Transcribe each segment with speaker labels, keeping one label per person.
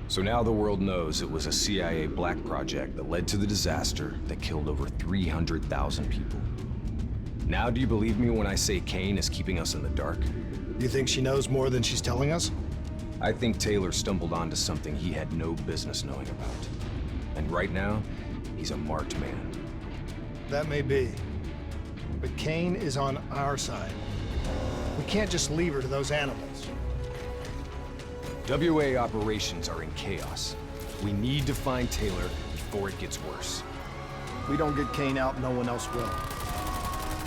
Speaker 1: So now the world knows it was a CIA black project that led to the disaster that killed over 300,000 people. Now do you believe me when I say Kane is keeping us in the dark?
Speaker 2: You think she knows more than she's telling us?
Speaker 1: I think Taylor stumbled onto something he had no business knowing about. And right now, he's a marked man.
Speaker 2: That may be. But Kane is on our side. We can't just leave her to those animals.
Speaker 1: WA operations are in chaos. We need to find Taylor before it gets worse.
Speaker 2: If we don't get Kane out, no one else will.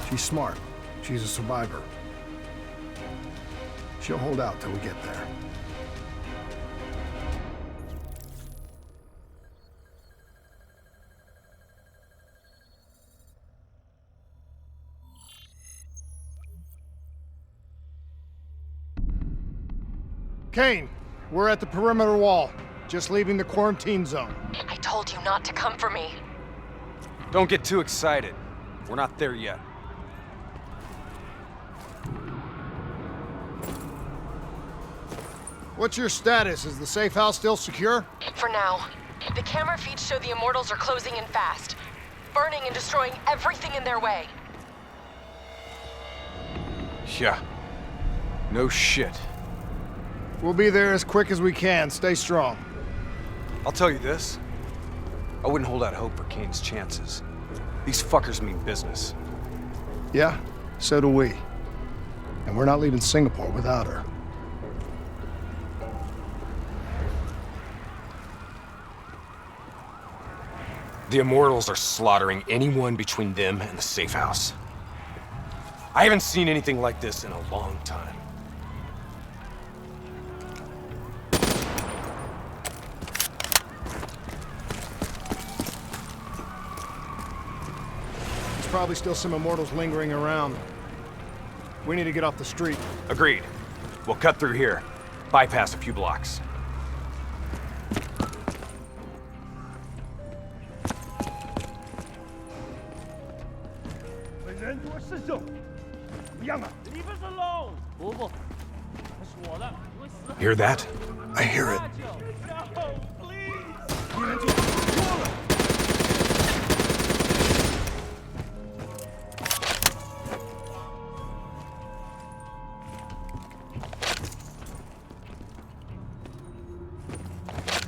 Speaker 2: She's smart. She's a survivor. She'll hold out till we get there. Kane, we're at the perimeter wall, just leaving the quarantine zone.
Speaker 3: I told you not to come for me.
Speaker 4: Don't get too excited. We're not there yet.
Speaker 2: What's your status? Is the safe house still secure?
Speaker 3: For now. The camera feeds show the Immortals are closing in fast, burning and destroying everything in their way.
Speaker 4: Yeah. No shit.
Speaker 2: We'll be there as quick as we can. Stay strong.
Speaker 4: I'll tell you this. I wouldn't hold out hope for Kane's chances. These fuckers mean business.
Speaker 2: Yeah, so do we. And we're not leaving Singapore without her.
Speaker 1: The Immortals are slaughtering anyone between them and the safe house. I haven't seen anything like this in a long time.
Speaker 2: There's probably still some Immortals lingering around. We need to get off the street.
Speaker 1: Agreed. We'll cut through here, bypass a few blocks. Hear that?
Speaker 2: I hear it.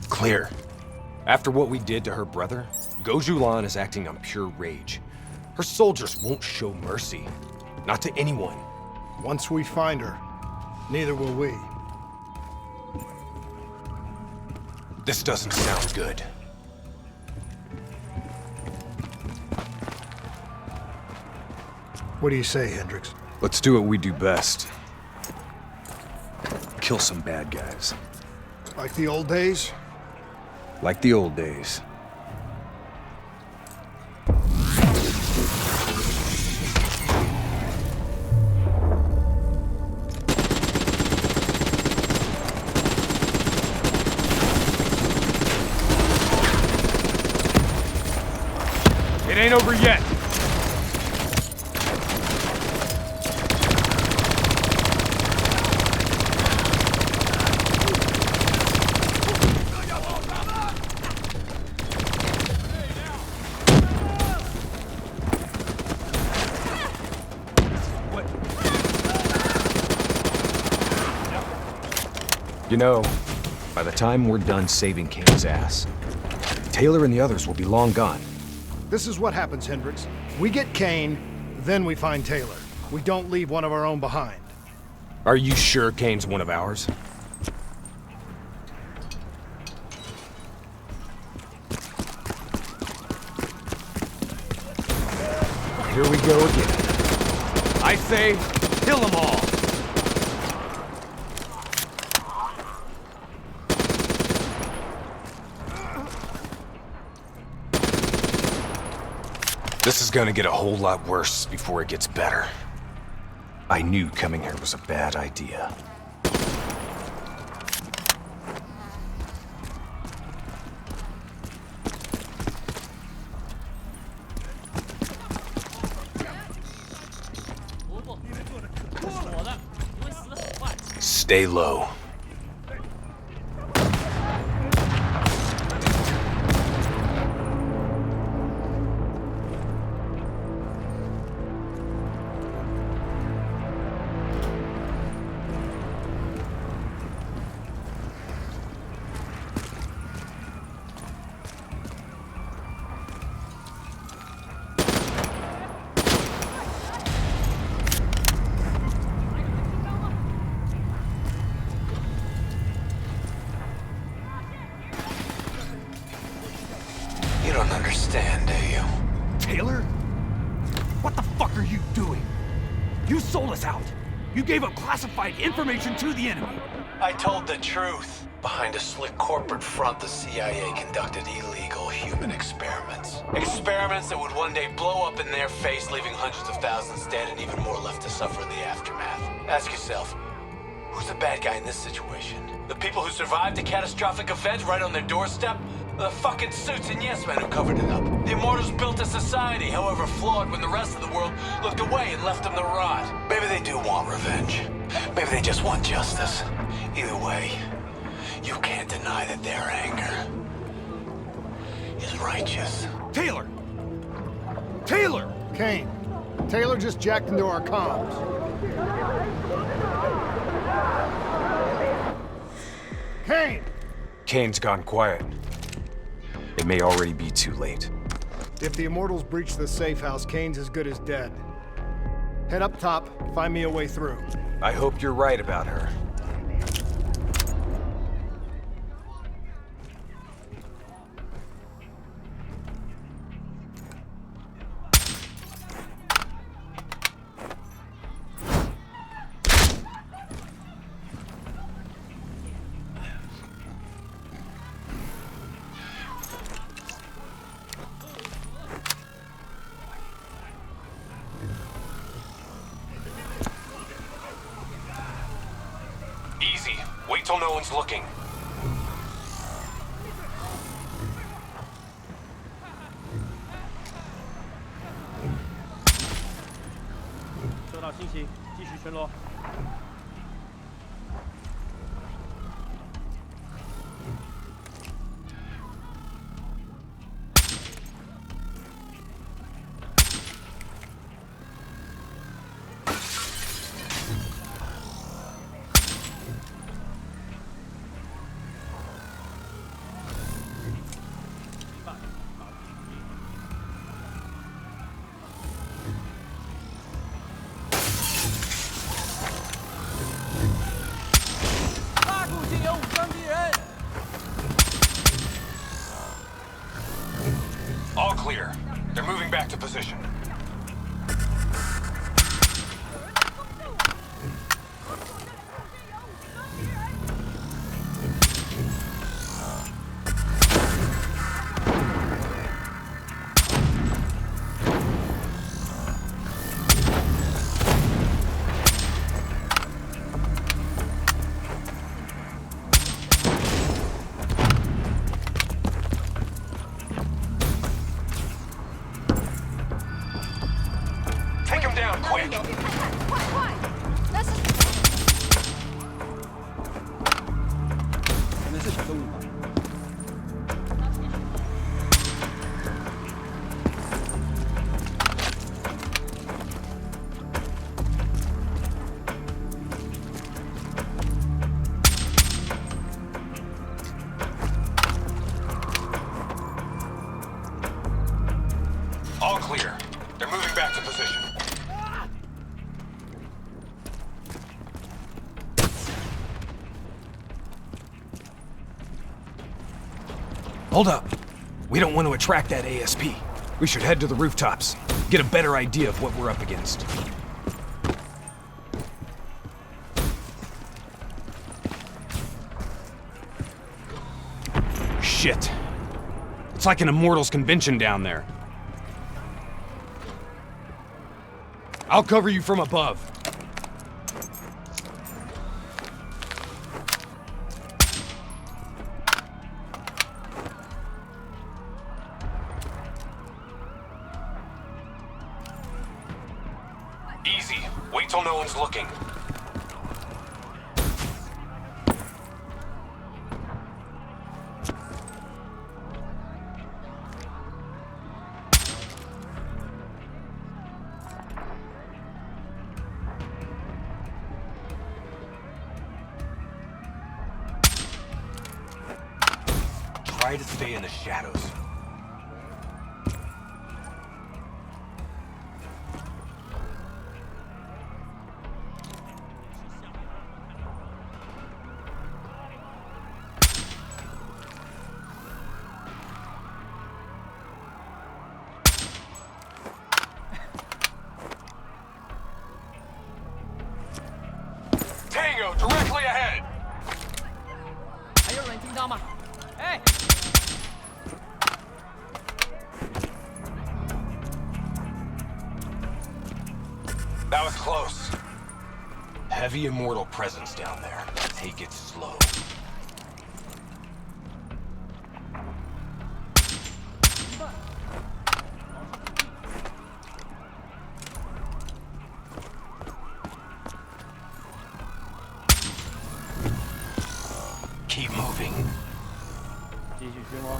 Speaker 1: Clear. After what we did to her brother, Goju Lan is acting on pure rage. Her soldiers won't show mercy. Not to anyone.
Speaker 2: Once we find her, neither will we.
Speaker 1: This doesn't sound good.
Speaker 2: What do you say, Hendricks?
Speaker 1: Let's do what we do best. Kill some bad guys.
Speaker 2: Like the old days?
Speaker 1: Like the old days.
Speaker 4: It ain't over yet.
Speaker 1: You know, by the time we're done saving Kane's ass, Taylor and the others will be long gone.
Speaker 2: This is what happens, Hendricks. We get Kane, then we find Taylor. We don't leave one of our own behind.
Speaker 1: Are you sure Kane's one of ours? Here we go again.
Speaker 4: I say, kill them all.
Speaker 1: This is gonna get a whole lot worse before it gets better. I knew coming here was a bad idea. Stay low.
Speaker 5: understand, do you?
Speaker 6: Taylor? What the fuck are you doing? You sold us out. You gave up classified information to the enemy.
Speaker 5: I told the truth. Behind a slick corporate front, the CIA conducted illegal human experiments. Experiments that would one day blow up in their face, leaving hundreds of thousands dead and even more left to suffer in the aftermath. Ask yourself, who's the bad guy in this situation? The people who survived a catastrophic event right on their doorstep? The fucking suits and yes men who covered it up. The Immortals built a society, however flawed, when the rest of the world looked away and left them to rot. Maybe they do want revenge. Maybe they just want justice. Either way, you can't deny that their anger is righteous.
Speaker 6: Taylor! Taylor!
Speaker 2: Kane, Taylor just jacked into our comms. Kane!
Speaker 1: Kane's gone quiet. It may already be too late.
Speaker 2: If the Immortals breach the safe house, Kane's as good as dead. Head up top, find me a way through.
Speaker 1: I hope you're right about her.
Speaker 4: Easy. Wait till no one's looking. All clear. They're moving back to position. Take him down, quick!
Speaker 7: 快快！那是。
Speaker 8: 可能是小动物吧。
Speaker 4: All clear. They're moving back to position.
Speaker 1: Hold up. We don't want to attract that ASP. We should head to the rooftops. Get a better idea of what we're up against. Shit. It's like an Immortals convention down there. I'll cover you from above.
Speaker 4: Easy. Wait till no one's looking.
Speaker 1: Try to stay in the shadows.
Speaker 8: 道吗？哎。
Speaker 1: That was close. Heavy immortal presence down there. Take it slow. Keep moving.
Speaker 8: 继续巡逻。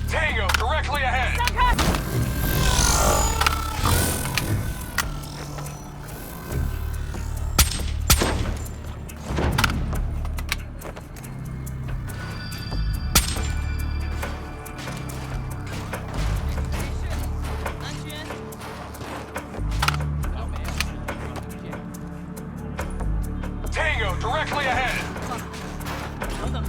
Speaker 1: Tango, directly ahead!
Speaker 7: 散开！
Speaker 1: Tango, directly ahead!
Speaker 8: 等等。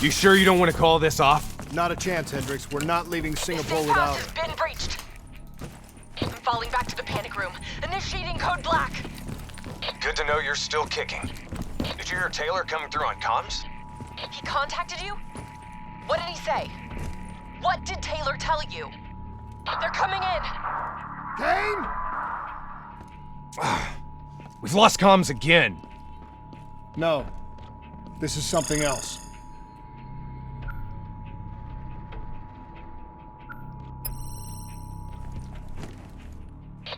Speaker 1: You sure you don't want to call this off?
Speaker 2: Not a chance, Hendricks. We're not leaving Singapore
Speaker 3: Safe
Speaker 2: without
Speaker 3: pass
Speaker 2: her.
Speaker 3: has been breached. I'm falling back to the panic room. Initiating code black.
Speaker 1: Good to know you're still kicking. Did you hear Taylor coming through on comms?
Speaker 3: He contacted you? What did he say? What did Taylor tell you? They're coming in.
Speaker 2: Kane!
Speaker 1: We've lost comms again.
Speaker 2: No. This is something else.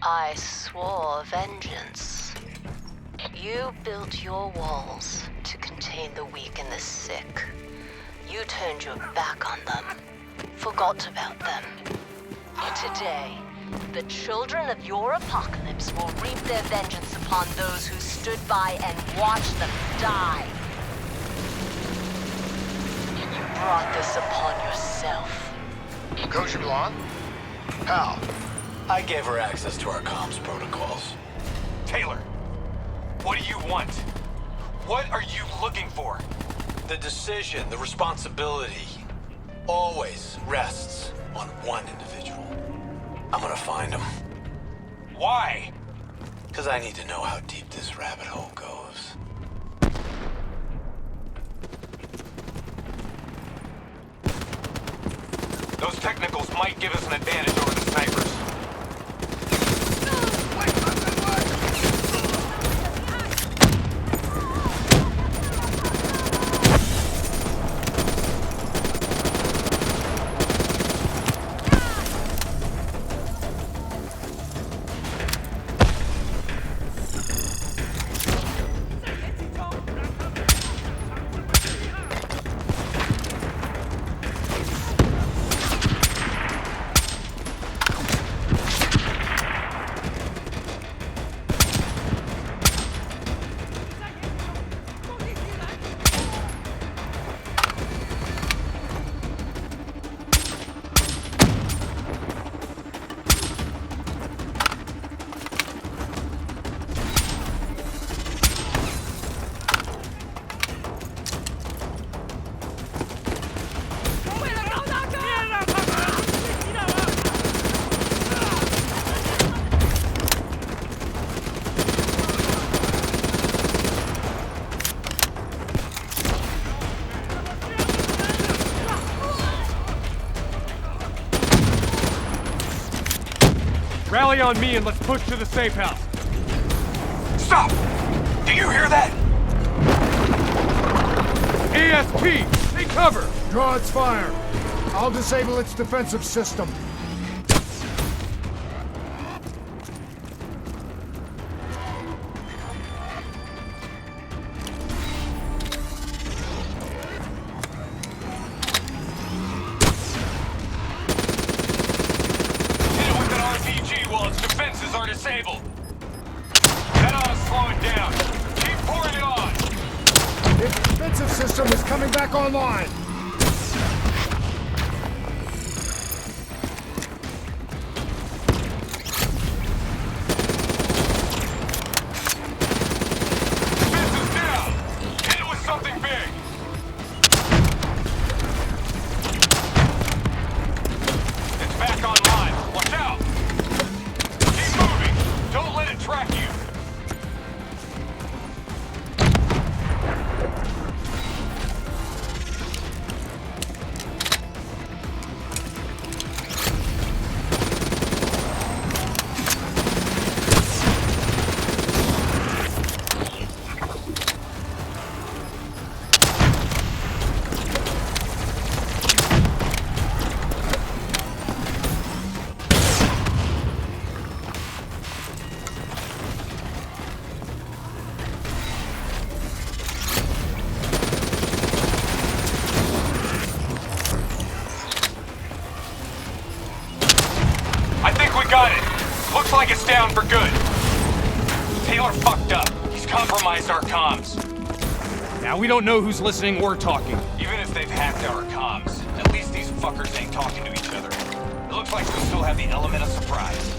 Speaker 9: I swore vengeance. You built your walls to contain the weak and the sick. You turned your back on them, forgot about them. Today, the children of your apocalypse will reap their vengeance upon those who stood by and watched them die. You brought this upon yourself.
Speaker 2: Kosher Blanc? How?
Speaker 5: I gave her access to our comms protocols.
Speaker 1: Taylor, what do you want? What are you looking for?
Speaker 5: The decision, the responsibility, always rests on one individual. I'm gonna find him.
Speaker 1: Why?
Speaker 5: Because I need to know how deep this rabbit hole goes.
Speaker 1: Those technicals might give us an advantage over the snipers.
Speaker 6: Rally on me and let's push to the safe house.
Speaker 4: Stop! Do you hear that?
Speaker 6: ASP! Take cover!
Speaker 2: Draw its fire. I'll disable its defensive system.
Speaker 6: Hit it with an RPG while its defenses are disabled. That ought to slow it down. Keep pouring it on!
Speaker 2: Its defensive system is coming back online.
Speaker 6: Defenses down! Hit it with something big! It's back online. Watch out! Keep moving! Don't let it track you! I think we got it. Looks like it's down for good. Taylor fucked up. He's compromised our comms. Now we don't know who's listening or talking. Even if they've hacked our comms, at least these fuckers ain't talking to each other. It looks like we still have the element of surprise.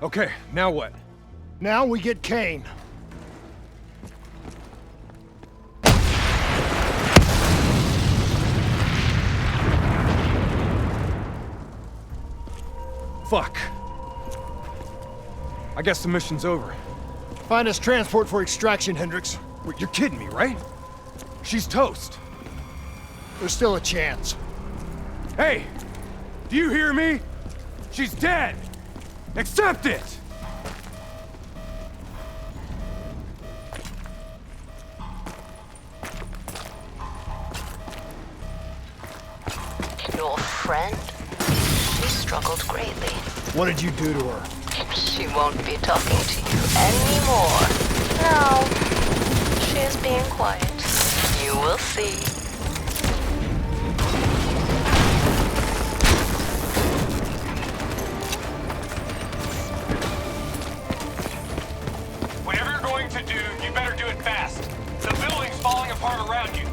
Speaker 4: Okay, now what?
Speaker 2: Now we get Kane.
Speaker 4: Fuck. I guess the mission's over.
Speaker 2: Find us transport for extraction, Hendricks.
Speaker 4: Wait, you're kidding me, right? She's toast.
Speaker 2: There's still a chance.
Speaker 4: Hey! Do you hear me? She's dead! Accept it!
Speaker 9: Your friend? She struggled greatly.
Speaker 2: What did you do to her?
Speaker 9: She won't be talking to you anymore. No. She is being quiet. You will see.
Speaker 6: Whatever you're going to do, you better do it fast. The building's falling apart around you.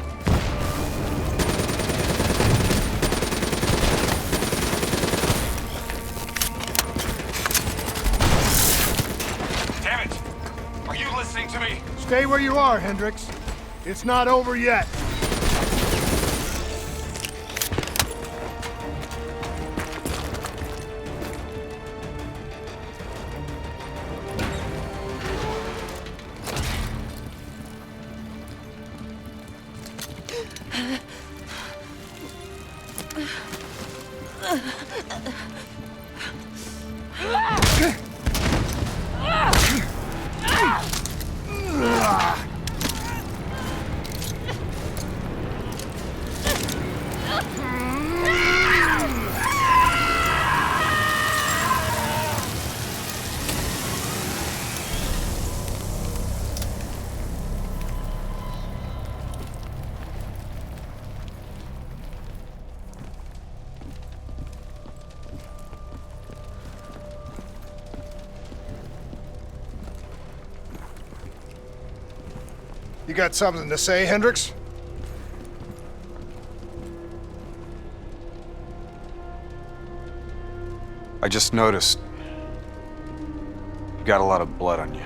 Speaker 6: Damn it! Are you listening to me?
Speaker 2: Stay where you are, Hendricks. It's not over yet. You got something to say, Hendricks?
Speaker 4: I just noticed you got a lot of blood on you.